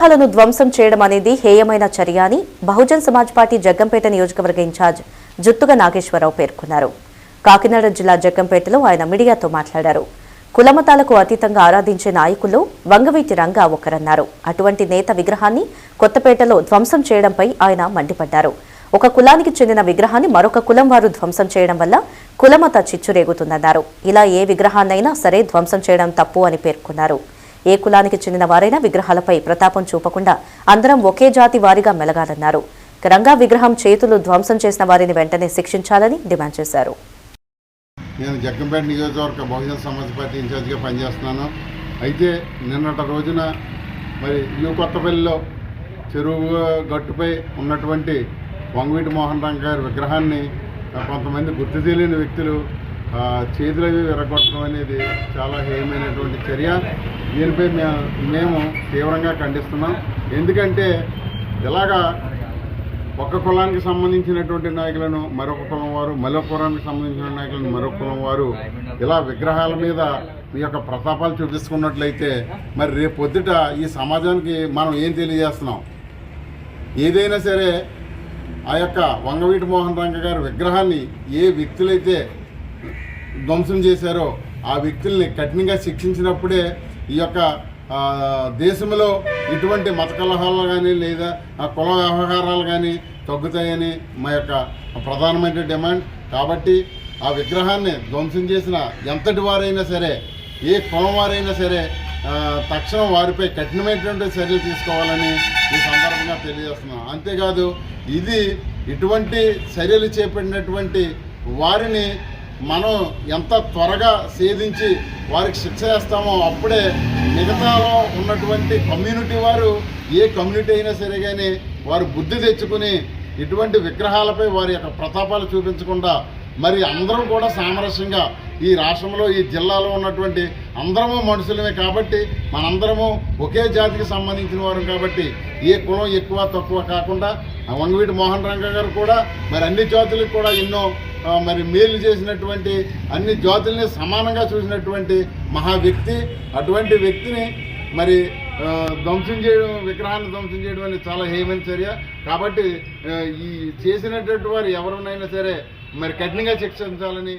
విగ్రహాలను ధ్వంసం చేయడం అనేది హేయమైన చర్య అని బహుజన్ సమాజ్ పార్టీ జగ్గంపేట నియోజకవర్గ ఇన్ఛార్జ్ జుత్తుగ నాగేశ్వరరావు పేర్కొన్నారు. కాకినాడ జిల్లా జగ్గంపేటలో ఆయన మీడియాతో మాట్లాడారు. కులమతాలకు అతీతంగా ఆరాధించే నాయకుల్లో వంగవీటి రంగా ఒకరన్నారు. అటువంటి నేత విగ్రహాన్ని కొత్తపేటలో ధ్వంసం చేయడంపై ఆయన మండిపడ్డారు. ఒక కులానికి చెందిన విగ్రహాన్ని మరొక కులం వారు ధ్వంసం చేయడం వల్ల కులమత చిచ్చురేగుతుందన్నారు. ఇలా ఏ విగ్రహాన్నైనా సరే ధ్వంసం చేయడం తప్పు అని పేర్కొన్నారు. ఏ కులానికి చెందిన వారైనా విగ్రహాలపై ప్రతాపం చూపకుండా అందరం ఒకే జాతి వారిగా మెలగాలన్నారు. రంగా విగ్రహం చేతులు ధ్వంసం చేసిన వారిని వెంటనే శిక్షించాలని డిమాండ్ చేశారు. నేను జగ్గంపేట నియోజకవర్గ బహుజన్ సమాజ్ పార్టీ ఇన్ఛార్జిగా పనిచేస్తున్నాను. అయితే నిన్నటి రోజున మరి న్యూ కొత్తపల్లిలో చెరువు గట్టుపై ఉన్నటువంటి వంగవీటి మోహన్ రంగ గారి విగ్రహాన్ని కొంతమంది గుర్తు తెలియని వ్యక్తులు చేతులవి విరగొట్టడం అనేది చాలా హేయమైనటువంటి చర్య. దీనిపై మేము తీవ్రంగా ఖండిస్తున్నాం. ఎందుకంటే ఇలాగా ఒక కులానికి సంబంధించినటువంటి నాయకులను మరొక కులం వారు, మరొక కులానికి సంబంధించిన నాయకులను మరొక కులం వారు ఇలా విగ్రహాల మీద మీ యొక్క ప్రతాపాలు చూపించుకున్నట్లయితే మరి రేపు పొద్దుట ఈ సమాజానికి మనం ఏం తెలియజేస్తున్నాం? ఏదైనా సరే ఆ యొక్క వంగవీటి మోహన్ రంగ గారి విగ్రహాన్ని ఏ వ్యక్తులైతే ధ్వంసం చేశారో ఆ వ్యక్తుల్ని కఠినంగా శిక్షించినప్పుడే ఈ యొక్క దేశంలో ఇటువంటి మత కలహాలు కానీ లేదా కుల వ్యవహారాలు కానీ తగ్గుతాయని మా యొక్క ప్రధానమైన డిమాండ్. కాబట్టి ఆ విగ్రహాన్ని ధ్వంసం చేసిన ఎంతటి వారైనా సరే, ఏ కులం వారైనా సరే తక్షణం వారిపై కఠినమైనటువంటి చర్యలు తీసుకోవాలని ఈ సందర్భంగా తెలియజేస్తున్నాం. అంతేకాదు ఇటువంటి చర్యలు చేపట్టినటువంటి వారిని మనం ఎంత త్వరగా ఛేదించి వారికి శిక్ష వేస్తామో అప్పుడే మిగతాలో ఉన్నటువంటి కమ్యూనిటీ వారు, ఏ కమ్యూనిటీ అయినా సరే కానీ వారు బుద్ధి తెచ్చుకుని ఇటువంటి విగ్రహాలపై వారి యొక్క ప్రతాపాలు చూపించకుండా మరి అందరం కూడా సామరస్యంగా ఈ రాష్ట్రంలో, ఈ జిల్లాలో ఉన్నటువంటి అందరము మనుషులమే కాబట్టి మనందరము ఒకే జాతికి సంబంధించిన వారు కాబట్టి ఏ కులం ఎక్కువ తక్కువ కాకుండా వంగవీటి మోహన్ రంగ గారు కూడా మరి అన్ని జాతులకు కూడా ఎన్నో మరి మేలు చేసినటువంటి, అన్ని జాతుల్ని సమానంగా చూసినటువంటి మహా వ్యక్తి. అటువంటి వ్యక్తిని మరి ధ్వంసం చేయడం, విగ్రహాన్ని ధ్వంసం చేయడం అనేది చాలా హేయమైన చర్య. కాబట్టి ఈ చేసినటువంటి వారు ఎవరినైనా సరే మరి కఠినంగా శిక్షించాలని